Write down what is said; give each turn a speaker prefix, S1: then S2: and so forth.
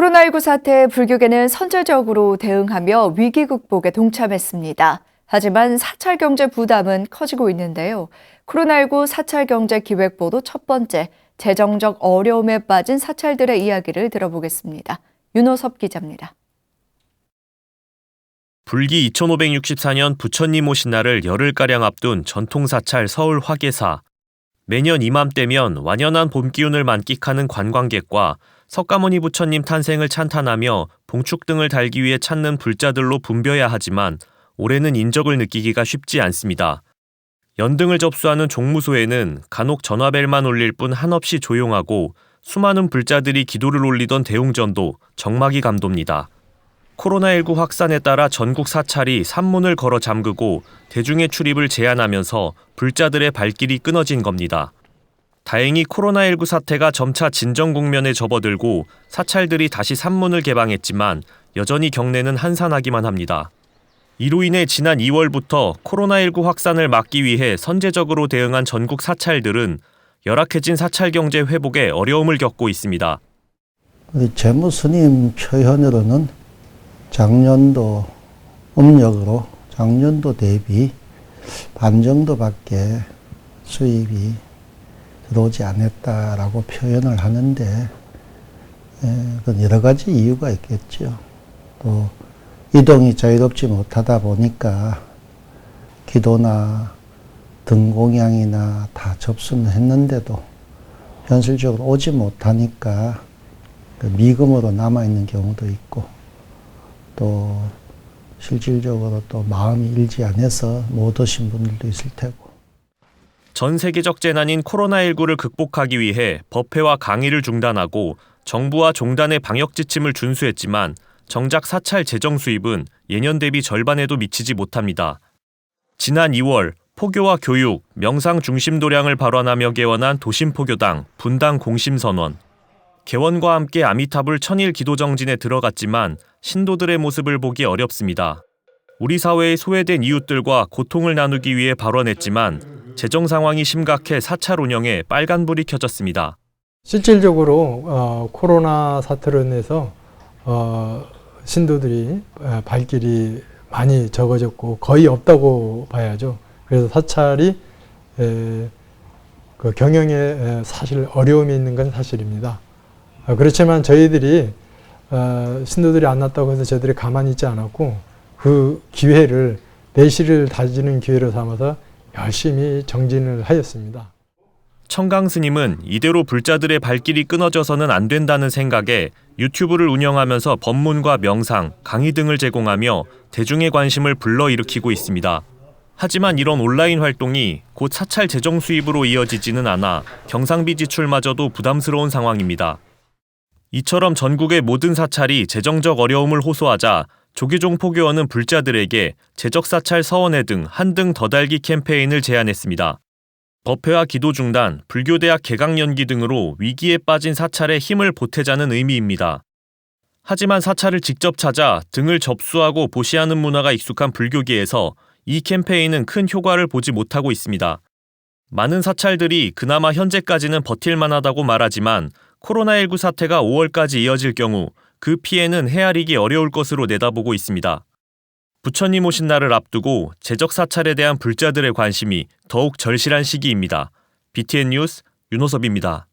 S1: 코로나19 사태에 불교계는 선제적으로 대응하며 위기 극복에 동참했습니다. 하지만 사찰 경제 부담은 커지고 있는데요. 코로나19 사찰 경제 기획보도 첫 번째, 재정적 어려움에 빠진 사찰들의 이야기를 들어보겠습니다. 윤호섭 기자입니다.
S2: 불기 2564년 부처님 오신 날을 열흘가량 앞둔 전통사찰 서울 화계사. 매년 이맘때면 완연한 봄 기운을 만끽하는 관광객과 석가모니 부처님 탄생을 찬탄하며 봉축 등을 달기 위해 찾는 불자들로 붐벼야 하지만 올해는 인적을 느끼기가 쉽지 않습니다. 연등을 접수하는 종무소에는 간혹 전화벨만 울릴 뿐 한없이 조용하고 수많은 불자들이 기도를 올리던 대웅전도 적막이 감돕니다. 코로나19 확산에 따라 전국 사찰이 산문을 걸어 잠그고 대중의 출입을 제한하면서 불자들의 발길이 끊어진 겁니다. 다행히 코로나19 사태가 점차 진정 국면에 접어들고 사찰들이 다시 산문을 개방했지만 여전히 경내는 한산하기만 합니다. 이로 인해 지난 2월부터 코로나19 확산을 막기 위해 선제적으로 대응한 전국 사찰들은 열악해진 사찰 경제 회복에 어려움을 겪고 있습니다.
S3: 재무스님 표현으로는 작년도 음력으로 작년도 대비 반 정도밖에 수입이 들어오지 않았다라고 표현을 하는데 그건 여러 가지 이유가 있겠죠. 또 이동이 자유롭지 못하다 보니까 기도나 등공양이나 다 접수는 했는데도 현실적으로 오지 못하니까 미금으로 남아있는 경우도 있고 또 실질적으로 또 마음이 일지 않아서 못 오신 분들도 있을 테고.
S2: 전 세계적 재난인 코로나19를 극복하기 위해 법회와 강의를 중단하고 정부와 종단의 방역 지침을 준수했지만 정작 사찰 재정 수입은 예년 대비 절반에도 미치지 못합니다. 지난 2월 포교와 교육, 명상 중심 도량을 발언하며 개원한 도심포교당, 분당 공심선언. 개원과 함께 아미타불 천일 기도정진에 들어갔지만 신도들의 모습을 보기 어렵습니다. 우리 사회의 소외된 이웃들과 고통을 나누기 위해 발언했지만 재정 상황이 심각해 사찰 운영에 빨간불이 켜졌습니다.
S4: 실질적으로 코로나 사태로 인해서 신도들이 발길이 많이 적어졌고 거의 없다고 봐야죠. 그래서 사찰이 그 경영에 사실 어려움이 있는 건 사실입니다. 그렇지만 저희들이 신도들이 안 났다고 해서 저희들이 가만히 있지 않았고 그 기회를 내실을 다지는 기회로 삼아서 열심히 정진을 하였습니다.
S2: 청강 스님은 이대로 불자들의 발길이 끊어져서는 안 된다는 생각에 유튜브를 운영하면서 법문과 명상, 강의 등을 제공하며 대중의 관심을 불러일으키고 있습니다. 하지만 이런 온라인 활동이 곧 사찰 재정 수입으로 이어지지는 않아 경상비 지출마저도 부담스러운 상황입니다. 이처럼 전국의 모든 사찰이 재정적 어려움을 호소하자 조계종 포교원은 불자들에게 재적사찰 서원회 등 한등 더 달기 캠페인을 제안했습니다. 법회와 기도 중단, 불교대학 개강 연기 등으로 위기에 빠진 사찰에 힘을 보태자는 의미입니다. 하지만 사찰을 직접 찾아 등을 접수하고 보시하는 문화가 익숙한 불교계에서 이 캠페인은 큰 효과를 보지 못하고 있습니다. 많은 사찰들이 그나마 현재까지는 버틸만하다고 말하지만 코로나19 사태가 5월까지 이어질 경우 그 피해는 헤아리기 어려울 것으로 내다보고 있습니다. 부처님 오신 날을 앞두고 재적 사찰에 대한 불자들의 관심이 더욱 절실한 시기입니다. BTN 뉴스 윤호섭입니다.